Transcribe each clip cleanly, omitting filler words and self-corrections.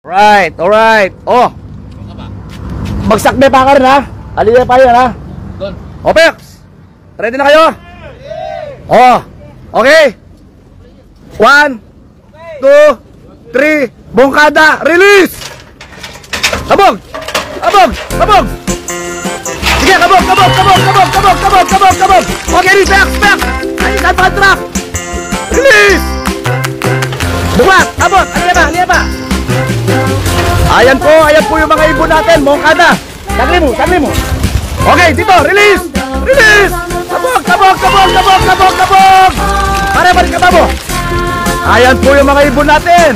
Alright. Oh. Bagsak na pa ka rin ha. Alilay pa yan ha. Opex. Ready na kayo? Oh. Okay. 1, 2, 3. Bongkada. Release. Kabog. Sige, kabog. Okay, back. Alisan pa ang truck. Release. Bumat. Abot. Ano ba? Ayan po yung mga ibon natin. Bongkada. Tagli mo. Okay, dito. Release. Kabog. Para balik ka ba mo? Ayan po yung mga ibon natin.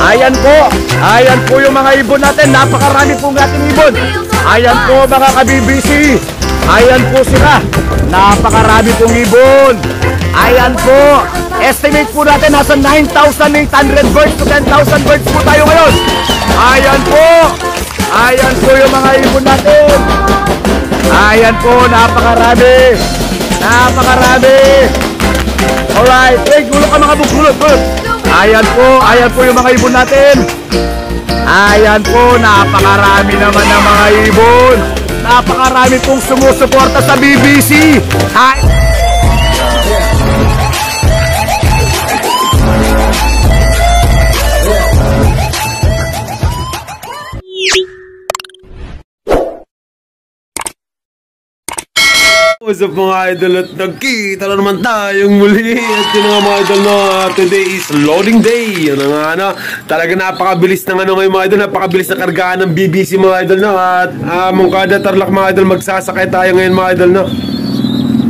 Ayan po yung mga ibon natin. Napakarami pong ating ibon. Ayan po mga ka-BBC. Ayan po sila. Napakarami pong ibon. Ayan po. Estimate po natin nasa 9,800 birds to 10,000 birds po tayo ngayon. Ayan po yung mga ibon natin. Ayan po, napakarami. Alright, gulot ka mga gulot. Ayan po yung mga ibon natin. Ayan po, napakarami naman ng mga ibon. Napakarami pong sumusuporta sa BBC. What's up mga idol, at nagkita na naman tayong muli. At yun nga mga idol, no, today is loading day. Yun nga, talaga napakabilis ng ngayon mga idol. Napakabilis na kargaan ng BBC mga idol, no. At Moncada Tarlac mga idol, magsasakay tayo ngayon mga idol, no.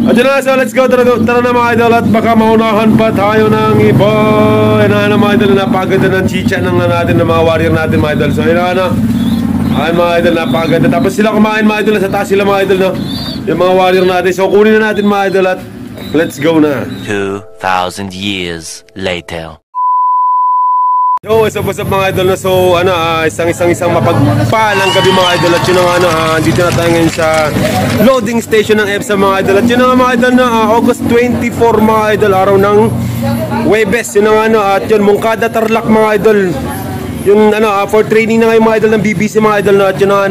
At yun na, so let's go, tara na mga idol. At baka maunahan pa tayo ng iba. Yun na mga idol, napakaganda ng chicha ng natin, ng mga warrior natin mga idol. So yun na, ay mga idol, napakaganda. Tapos sila kumain mga idol, sa taas sila mga idol, no, yung mga warrior natin. So kunin na natin mga idol at let's go na. 2,000 years later. Yo, what's up mga idol, no? So isang mapagpalang gabi mga idol. At yun nga, dito na tayo ngayon sa loading station ng EPSA mga idol. At yun nga mga idol, no, August 24 mga idol, araw ng Huwebes. Yun nga, at yun, Moncada Tarlac mga idol. Yun for training na ngayon mga idol ng BBC mga idol, no? At yun nga,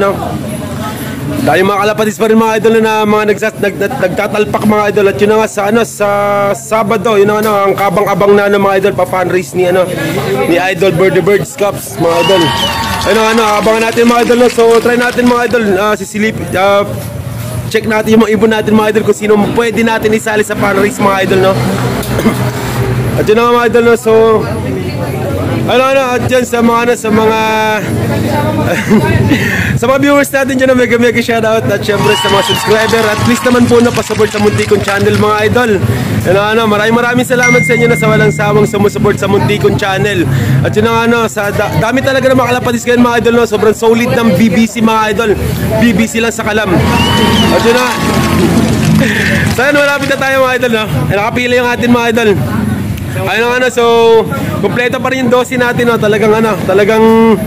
tayo mga kalapatis pa rin mga idol na mga nagtatalpak mga idol. At yun na nga sa Sabado, yun na ang kabang-abang na mga idol, pa-funraise ni Idol Birdie Birds Cups mga idol. Abangan natin mga idol, no? So try natin mga idol, check natin yung mga ibon natin mga idol, kung sino pwede natin isali sa funraise mga idol, no? At yun na nga mga idol, no? So at dyan sa mga sa mga viewers natin dyan, mega shoutout. At syempre sa mga subscriber, at please naman po na pasupport sa Muntikon Channel mga idol. Maraming salamat sa inyo na sa walang sawang sumusupport sa Muntikon Channel. At yun nga, sa dami talaga ng mga kalapatis kayo mga idol, no? Sobrang solid ng BBC mga idol. BBC lang sa kalam. At yun na, so malapit na tayo mga idol, no? Nakapila yung atin mga idol. So kompleto pa rin yung dosi natin, no? Talagang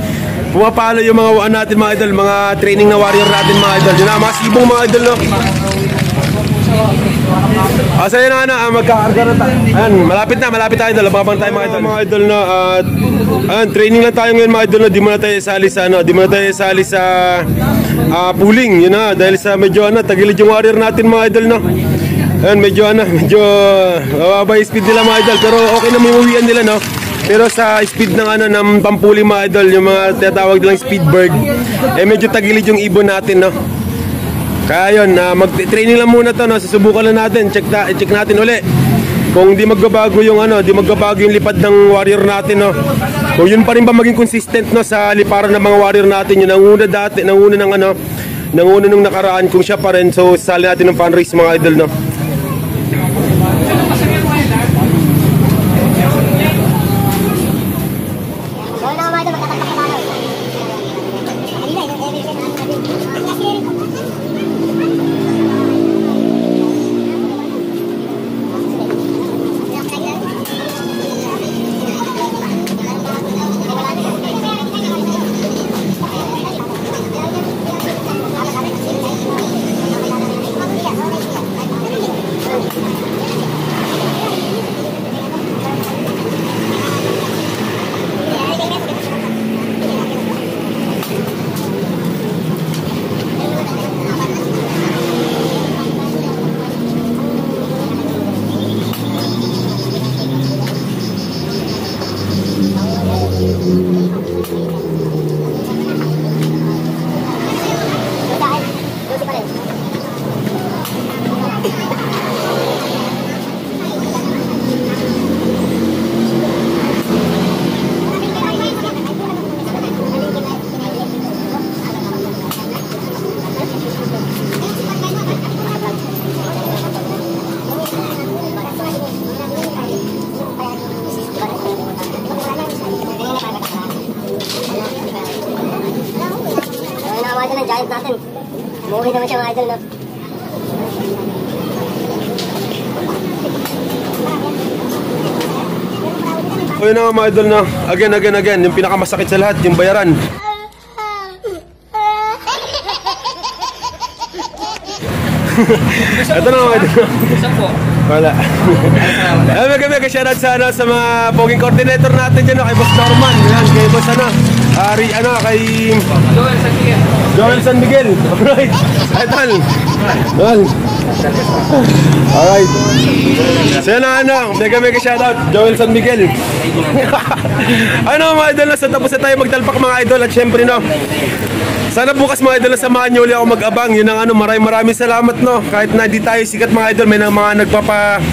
pumapalo yung mga natin mga idol, mga training na warrior natin mga idol. Yun na, mga sibong mga idol, no? So yun na, magkakarga na tayo. Ayan, malapit tayo idol, abang tayo mga idol, no? Ayan, training lang tayo ngayon mga idol, no? Di mo na tayo isali sa pooling, yun na, dahil sa medyo tagilid yung warrior natin mga idol, no? Ayan, medyo mababa yung speed nila mga idol, pero okay na, may uwian nila, no? Pero sa speed ng pampuling mga idol, yung mga tinatawag nilang speed bird, medyo tagilid yung ibon natin, no? Kaya yun, mag-training lang muna to, no? Susubukan lang natin, check natin uli kung di magbabago yung lipad ng warrior natin, no? Kung yun pa rin ba maging consistent, no, sa liparan ng mga warrior natin. Yun nanguna nung nakaraan, kung siya pa rin, so sali natin ng funraise mga idol, no? client natin. Umuwi naman siya mga idol, no? O yun na nga mga idol na, again, yung pinakamasakit sa lahat, yung bayaran. Ito na mga idol. Wala. Mega shoutout sana sa mga poging coordinator natin dyan, kay Boss Norman, yan, kay Boss kay Joel San Miguel. Alright. Alright. So yun na mega shoutout Joel San Miguel. Mga idol na, so tapos na tayo magdalpak mga idol. At syempre sana bukas mga idol na samahan nyo ulit ako mag-abang. Yun ang maraming salamat kahit na di tayo sikat mga idol, may mga nagpapa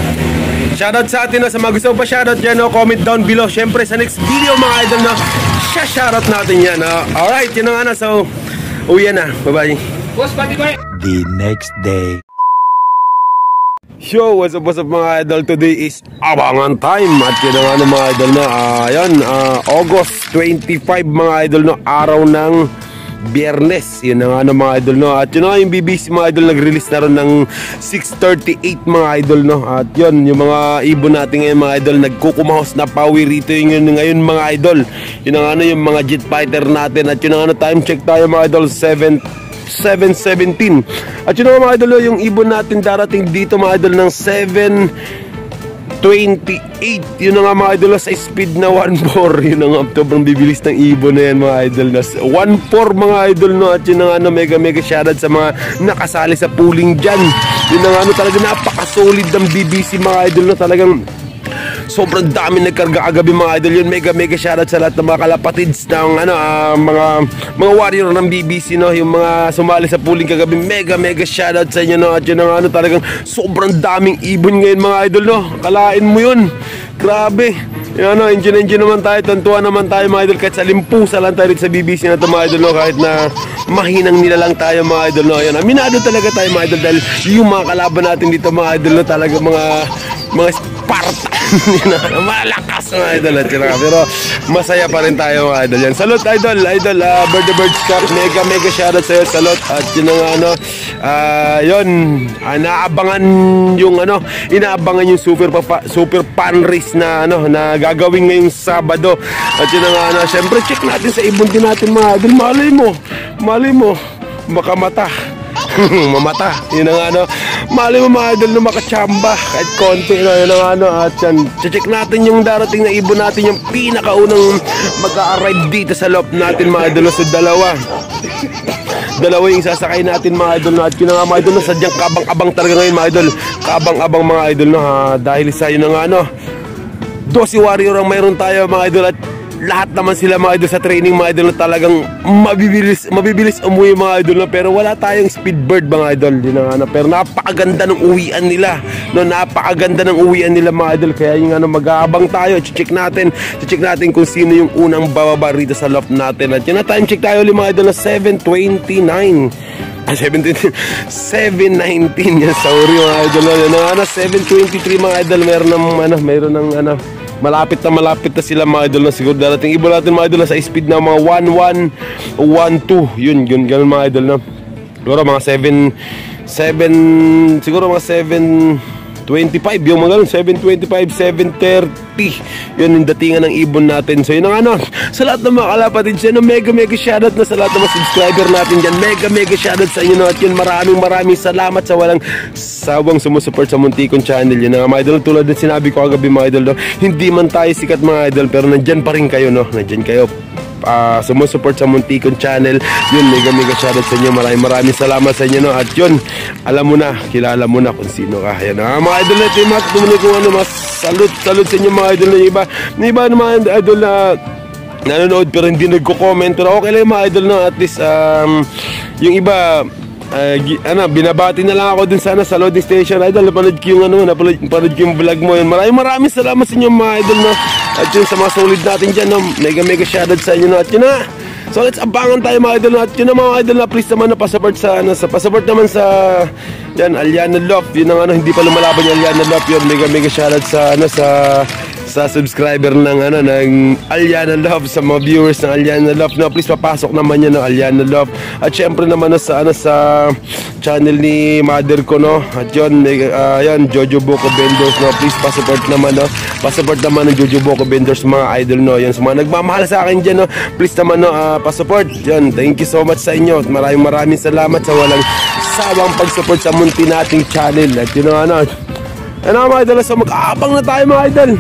shoutout sa atin sa mga gusto pa shoutout dyan, comment down below. Syempre sa next video mga idol shoutout natin yan. Alright, yun ang so uwi na, bye bye. The next day. Yo, what's up mga idol? Today is abangan time. At yun ang mga idol August 25 mga idol araw ng Biyernes. Yun ang mga idol At yun yung BBC mga idol, nag-release na rin ng 6:38 mga idol At yun, yung mga ibon natin ngayon mga idol, nagkukumahos na pawi rito yun ngayon mga idol. Yun ang yung mga jet fighter natin. At yun ang time check tayo mga idol, 7:17. At yun mga idol, yung ibon natin darating dito mga idol ng 7:28. Yun nga mga idol sa speed na 1.4. Yun nga, sobrang bibilis ng ibon na yan mga idol 1.4 mga idol At yun nga mega shoutout sa mga nakasali sa pooling dyan. Yun nga talaga napaka-solid ng BBC mga idol talagang sobrang dami nagkarga kagabi mga idol. Yun mega shoutout sa lahat ng mga kalapatids ng mga warrior ng BBC yung mga sumali sa pooling kagabi. Mega shoutout sa inyo At yun ang talagang sobrang daming ibon ngayon mga idol Kalain mo yun, grabe. Engine naman tayo, tantuan naman tayo mga idol. Kahit sa limpusa lang tayo sa BBC na ito mga idol kahit na mahinang nila lang tayo mga idol Aminado talaga tayo mga idol dahil yung mga kalaban natin dito mga idol talaga mga Spartan. Malakas mga idol pero masaya pa rin tayo mga idol yan. Salute idol Bird the Birds Cup, mega shoutout sa'yo, salute. At yun yun, inaabangan yung super pan race na gagawin ngayong Sabado. At yun syempre check natin sa ibon din natin mga idol. Malay mo makamata mamata. Yun ang mali mo mga idol na makachamba kahit konti yun ang at yan, check natin yung darating na ibon natin, yung pinakaunang mag-a-arrive dito sa loob natin mga idol. So dalawa yung sasakay natin mga idol at yun nga mga idol sadyang kabang-abang talaga ngayon mga idol, kabang-abang mga idol dahil sa yun nga 12 warrior ang mayroon tayo mga idol. At lahat naman sila mga idol sa training mga idol na talagang mabibilis umuwi mga idol pero wala tayong speed bird mga idol. Yun ang pero napakaganda ng uwian nila napakaganda ng uwian nila mga idol. Kaya yung mag-aabang tayo, check natin kung sino yung unang bababa rito sa loft natin. At yun na, time check tayo ulit mga idol na 7:29 7:19 yan, sorry mga idol 7:23 mga idol. Meron ng malapit na sila mga idol siguro darating ibon natin mga idol sa speed na mga 11, 12 yun ganun mga idol siguro mga 7 siguro mga 7:25 yung mga ganun, 7:25, 7:30 yun yung datingan ng ibon natin. So yun ang sa lahat ng mga kalapatid siya mega shoutout na sa lahat ng mga subscriber natin dyan, mega shoutout sa inyo at yun maraming salamat sa walang sawang sumusuport sa Muntikon channel. Yun mga idol, tulad na sinabi ko kagabi mga idol hindi man tayo sikat mga idol pero nandyan pa rin kayo nandyan kayo sumusupport sa Muntikon channel. Yun mega shoutout sa inyo, maraming salamat sa inyo at yun, alam mo na, kilala mo na kung sino ka. Yan mga idol natin, tumuloy kung mas salute sa inyo mga idol na iba mga idol na nanonood pero hindi nagko-comment pero okay lang mga idol at least yung iba binabati na lang ako dun sana sa loading station idol. Napanood ko yung napanood ko yung vlog mo yun. Maraming salamat sa inyo mga idol at yun sa mga solid natin dyan mega shoutout sa inyo at yun so let's abangan tayo mga idol at yun mga idol please naman pasaport sa pasaport naman sa yan Aliana Love. Yun ang hindi pa lumalaban yung Aliana Love yun, mega shoutout sa sa subscriber ng Aliana Love, sa mga viewers ng Aliana Love, no, please papasok naman yan ng Aliana Love. At syempre naman sa channel ni mother ko, no. At yun, yan, Jojo Boko Vendors, no. Please pa-support naman, no. Pa-support naman ng Jojo Boko Vendors, mga idol, no. Yan, sa mga nagmamahal sa akin dyan, no. Please naman, no, pa-support. Yan, thank you so much sa inyo. Maraming salamat sa walang sawang pag-support sa munti nating channel. At yun, mga idol, so mag-aabang na tayo, mga idol.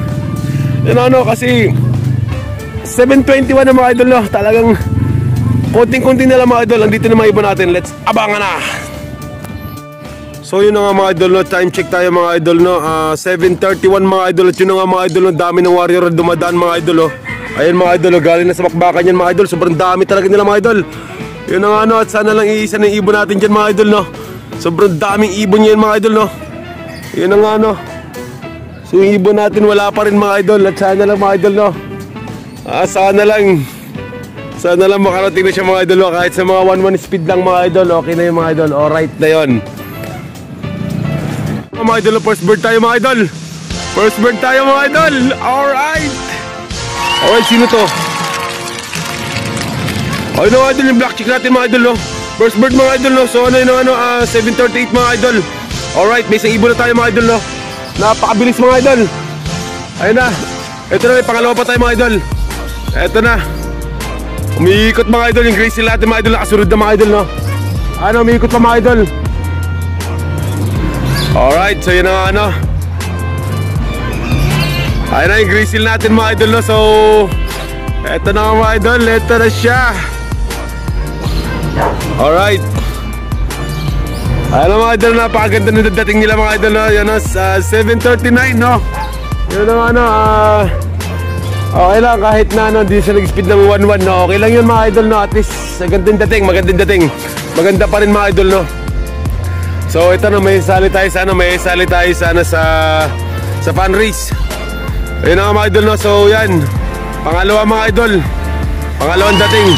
Kasi 7:21 na, mga idol, no. Talagang konting-konti na lang, mga idol. Andito na mga ibon natin. Let's abangan na. So yun na nga, mga idol, no. Time check tayo, mga idol, no. 7:31, mga idol. At yun na nga, mga idol, no. Dami ng warrior na dumadaan, mga idol, no. Ayan, mga idol, no. Galing na sa bakbakan yan, mga idol. Sobrang dami talaga nila, mga idol. Yun na nga, no. At sana lang iisa ng ibon natin dyan, mga idol, no. Sobrang daming ibon yan, mga idol, no. Yun na nga, no. So yung ibon natin wala pa rin, mga idol. At sana lang, mga idol, no. Sana lang makarating na siya, mga idol, no. Kahit sa mga 1-1 speed lang, mga idol. Okay na yun, mga idol. Alright na yun. Mga idol, no. First bird tayo, mga idol. First bird tayo, mga idol. Alright. Alright, sino to? Ayun, mga idol, yung black chick natin, mga idol, no. First bird, mga idol, no. So 7:38, mga idol. Alright, may isang ibon na tayo, mga idol, no. Napakabilis, mga idol. Ayun na. Ito na, may pangalawa pa tayo, mga idol. Ito na. Umiikot, mga idol. Yung gray seal natin, mga idol. Nakasunod na, mga idol, no. Umiikot pa, mga idol. Alright, so yun na, ayun na yung gray seal natin, mga idol, no. So ito na, mga idol. Ito na siya. Alright. Ayun na, mga idol. Napakaganda na dating nila, mga idol, no. Yan, 7:39, no. Yun na, okay lang kahit na di siya nag-speed ng 1-1, no. Okay lang yun, mga idol, no. At least magandang dating. Maganda pa rin, mga idol, no. So ito na, may sali tayo sana sa fan race. Ayun na, mga idol, no. So yan, pangalawa, mga idol. Pangalawang dating.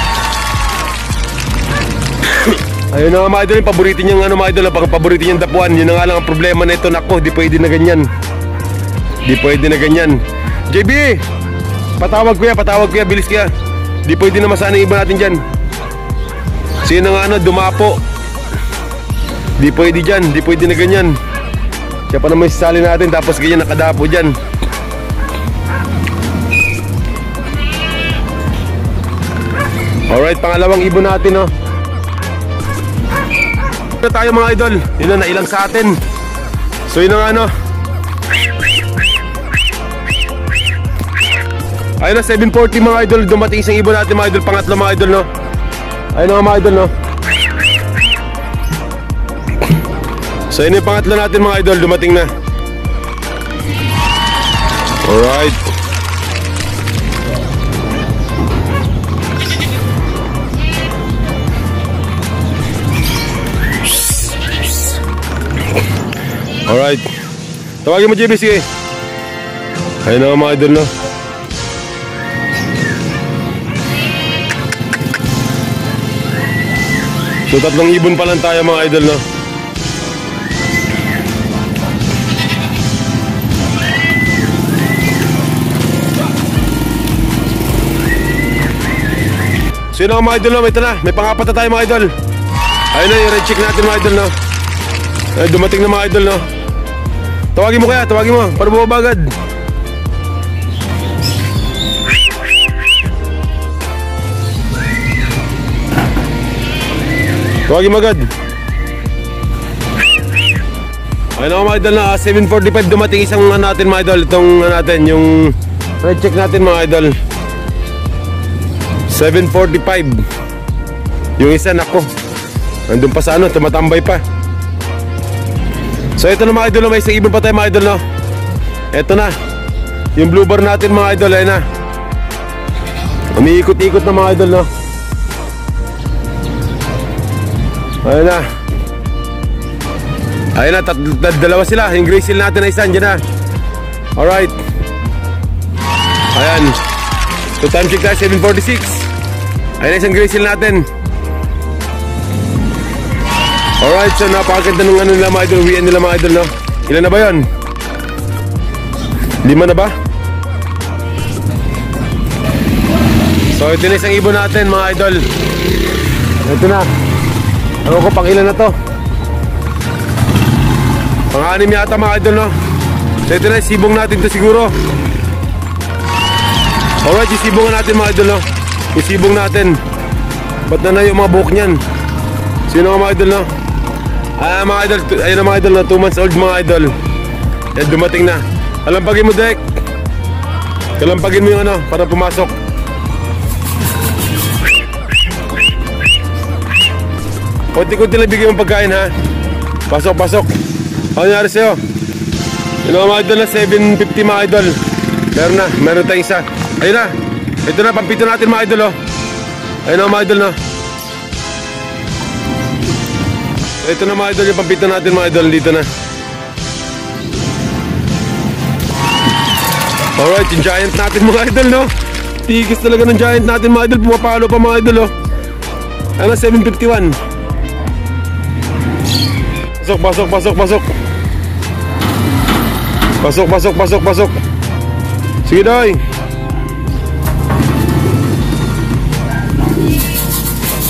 Ayun na, mga idol, yung paborito niyang mga idol, ang paborito niyang dapuan. Yun na nga lang ang problema na ito. Nako, di pwede na ganyan. JB, patawag kuya, bilis kuya. Di pwede na masana yung iba natin dyan. Sino nga, dumapo. Di pwede dyan, di pwede na ganyan. Siya pa naman sasali natin, tapos ganyan nakadapo dyan. Alright, pangalawang ibon natin, no. Na tayo, mga idol. Yun na, nailang sa atin. So yun na nga, ayun na, 7:40, mga idol. Dumating isang ibon natin, mga idol. Pangatlo, mga idol, no. Ayun na, mga idol, no. So yun yung pangatlo natin, mga idol. Dumating na. Alright. Alright. Tawagin mo, JB, sige. Ayun na, mga idol, no. So 3 ibon pa lang tayo, mga idol, no. So yun na, mga idol, no. Ito na, may pangapat na tayo, mga idol. Ayun na yung red chick natin, mga idol, no. Ay, dumating na, mga idol, no. Tawagin mo, kaya, tawagin mo. Para bumaba agad. Tawagin mo agad. Ayun ako, mga idol, na 7:45 dumating isang natin, mga idol. Itong natin, yung red check natin, mga idol. 7:45. Yung isa, nako, nandun pa sa tumatambay pa. So ito na, mga idol, may isang ibon pa tayo, mga idol, no. Ito na yung blue bar natin, mga idol. Ayun na, umiikot-ikot na, mga idol, no. Ayun na. Ayun na, dalawa sila. Yung gray seal natin ay isa, dyan na. Alright. Ayan. So time check tayo, 7:46. Ayun na, isang gray seal natin. Alright, so napakaganda nung nila, mga idol. Uwian nila, mga idol, no. Ilan na ba yun? 5 na ba? So ito na isang ibon natin mga idol. Ito na. Ewan ko pang ilan na to. Pang-anim yata mga idol, no? So ito na, sibong natin to siguro. Alright, isibongan natin mga idol, no? Isibong natin. Ba't na yung mga buhok niyan? Sino mga idol, no? Mga idol, ayun na mga idol, no? 2 months old mga idol. Yan, dumating na. Kalampagin mo, Dek. Kalampagin mo yung ano, para pumasok. Kunti-kunti lang bigyan mong pagkain, ha? Pasok, pasok. Ano nangyari sa'yo? Yun na mga idol na 750 mga idol. Meron tayong isa. Ayun na. Ito na, pampito natin mga idol, oh. Ayun na mga idol, no? Ito na mga idol, yung pampito natin mga idol. Dito na. Alright, yung giant natin mga idol, no? Tigis talaga ng giant natin mga idol. Pumapalo pa mga idol, oh. Ano, 751. Pasok, pasok, pasok, pasok. Pasok, pasok, pasok, pasok. Sige, Doy.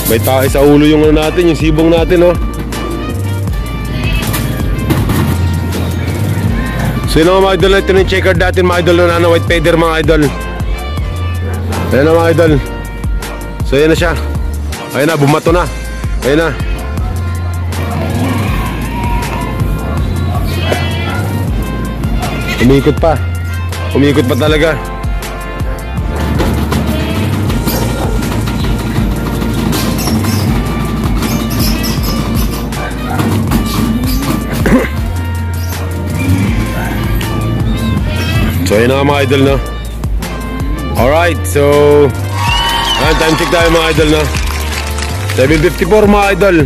May tae sa ulo yung ano natin, yung sibong natin, oh. So yun mga idol, ito na yung checkered natin mga idol, na white feather mga idol. Ayan na mga idol. So ayan na siya. Ayan na, bumato na. Ayan na. Umikot pa. Umikot pa talaga. So yun na mga idol, no? Alright, so time check tayo mga idol, no? 7:54 mga idol.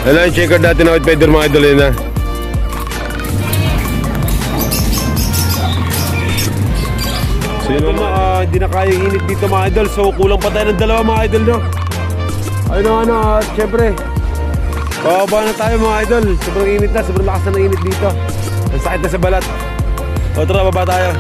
Ayan na yung checker natin na white feather mga idol, yun na. So yun na, hindi na kaya yung init dito mga idol. So kulang pa tayo ng dalawa mga idol, no? Ayun na, syempre bababa na tayo mga idol. Sobrang init na, sobrang lakas na ng init dito. Ang sakit na sa balat. O tara, baba tayo.